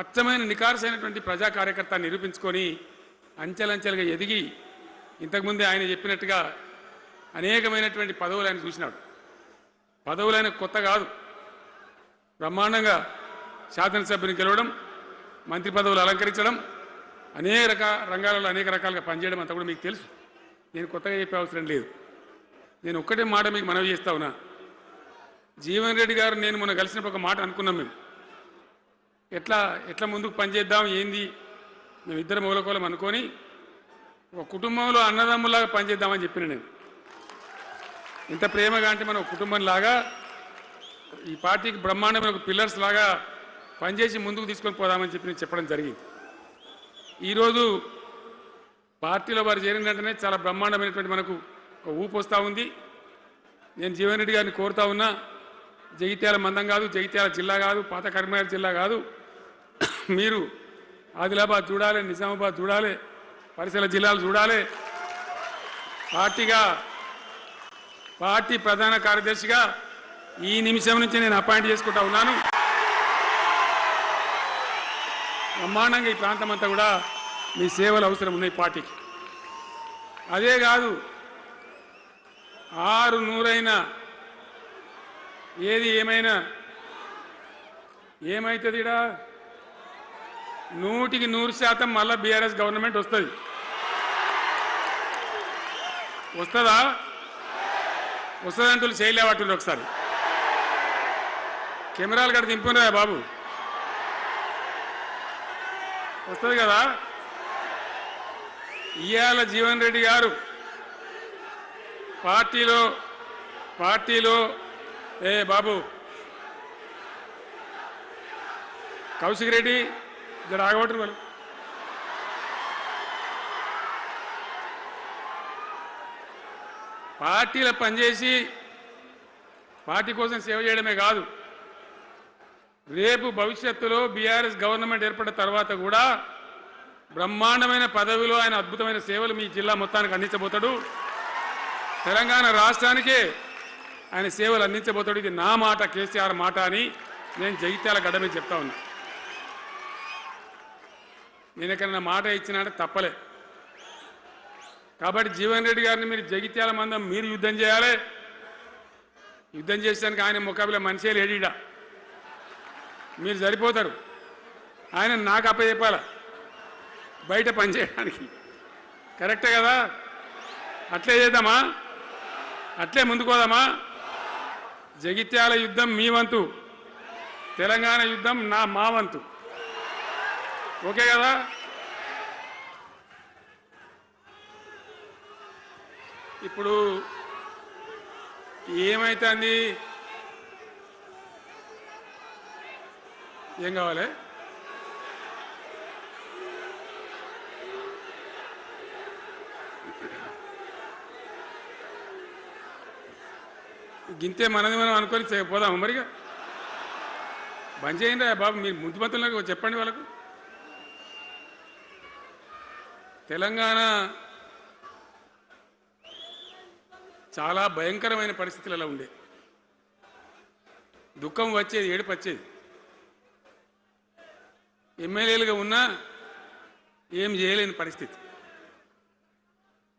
అచ్చమైన నికార్సైనటువంటి ప్రజా కార్యకర్త నిరూపించుకొని అంచెలంచెలుగా ఎదిగి ఇంతకుముందే ఆయన చెప్పినట్టుగా అనేకమైనటువంటి పదవులు ఆయన చూసినాడు. పదవులు ఆయన కొత్త కాదు. బ్రహ్మాండంగా శాసనసభ్యుని గెలవడం, మంత్రి పదవులు అలంకరించడం, అనేక రంగాలలో అనేక రకాలుగా పనిచేయడం అంతా కూడా మీకు తెలుసు. నేను కొత్తగా చెప్పే అవసరం లేదు. నేను ఒక్కటే మాట మీకు మనవి చేస్తా ఉన్నా. జీవన్ రెడ్డి గారు నేను మొన్న కలిసినప్పుడు ఒక మాట అనుకున్నాం. మేము ఎట్లా ముందుకు పనిచేద్దాం ఏంది, మేము ఇద్దరు మూలకోలం అనుకొని ఒక కుటుంబంలో అన్నదమ్ములాగా పనిచేద్దామని చెప్పిన నేను. ఇంత ప్రేమగా అంటే మనం కుటుంబంలాగా ఈ పార్టీకి బ్రహ్మాండమైన ఒక పిల్లర్స్ లాగా పనిచేసి ముందుకు తీసుకొని పోదామని చెప్పి నేను చెప్పడం జరిగింది. ఈరోజు పార్టీలో వారు చేరిన వెంటనే చాలా బ్రహ్మాండమైనటువంటి మనకు ఒక ఊపు వస్తూ ఉంది. నేను జీవన్ రెడ్డి గారిని కోరుతా ఉన్నా, జగిత్యాల మందం కాదు, జగిత్యాల జిల్లా కాదు, పాత కరీంనగర్ జిల్లా కాదు, మీరు ఆదిలాబాద్ చూడాలి, నిజామాబాద్ చూడాలి, పరిసర జిల్లాలు చూడాలి. పార్టీ ప్రధాన కార్యదర్శిగా ఈ నిమిషం నుంచి నేను అపాయింట్ చేసుకుంటా ఉన్నాను. బ్రహ్మాండంగా ఈ ప్రాంతం అంతా కూడా మీ సేవలు అవసరం ఉన్నాయి పార్టీకి. అదే కాదు, 600 ఏది ఏమైనా ఏమవుతుంది, 100% మళ్ళా బీఆర్ఎస్ గవర్నమెంట్ వస్తుంది. వస్తుందా? వస్తుందంటూ చేయలేవట్టుంది. ఒకసారి కెమెరాలు కడ దింపురా బాబు, వస్తుంది కదా. ఇవాళ జీవన్ రెడ్డి గారు పార్టీలో బాబు కౌశిక్ రెడ్డి జర ఆగబట్టు వాళ్ళు. పార్టీలో పనిచేసి పార్టీ కోసం సేవ చేయడమే కాదు, రేపు భవిష్యత్తులో బీఆర్ఎస్ గవర్నమెంట్ ఏర్పడిన తర్వాత కూడా బ్రహ్మాండమైన పదవిలో ఆయన అద్భుతమైన సేవలు మీ జిల్లా మొత్తానికి అందించబోతాడు. తెలంగాణ రాష్ట్రానికే ఆయన సేవలు అందించబోతాడు. ఇది నా మాట, కేసీఆర్ మాట అని నేను జగిత్యాల గడ్డ మీద చెప్తా ఉన్నా. నేను ఎక్కడన్నా మాట ఇచ్చినా అంటే తప్పలే. కాబట్టి జీవన్ రెడ్డి గారిని మీరు జగిత్యాల మందం మీరు యుద్ధం చేయాలి. యుద్ధం చేసేదానికి ఆయన ముఖాబిలా మనిషే లేడీడా, మీరు సరిపోతారు. ఆయన నాకు అప్పచెప్పాల బయట పనిచేయడానికి. కరెక్టే కదా? అట్లే చేద్దామా? అట్లే ముందుకోదామా? జగిత్యాల యుద్ధం మీ వంతు, తెలంగాణ యుద్ధం మా వంతు. ఓకే కదా? ఇప్పుడు ఏమైతుంది? ఏం కావాలి? గింతే మనది మనం అనుకొని పోదాము. మరిగా బంద్ చేయండి బాబు. మీరు ముద్దుమంతులకు చెప్పండి వాళ్ళకు. తెలంగాణ చాలా భయంకరమైన పరిస్థితులలో ఉండే. దుఃఖం వచ్చేది, ఏడుపు వచ్చేది. ఎమ్మెల్యేలుగా ఉన్నా ఏం చేయలేని పరిస్థితి.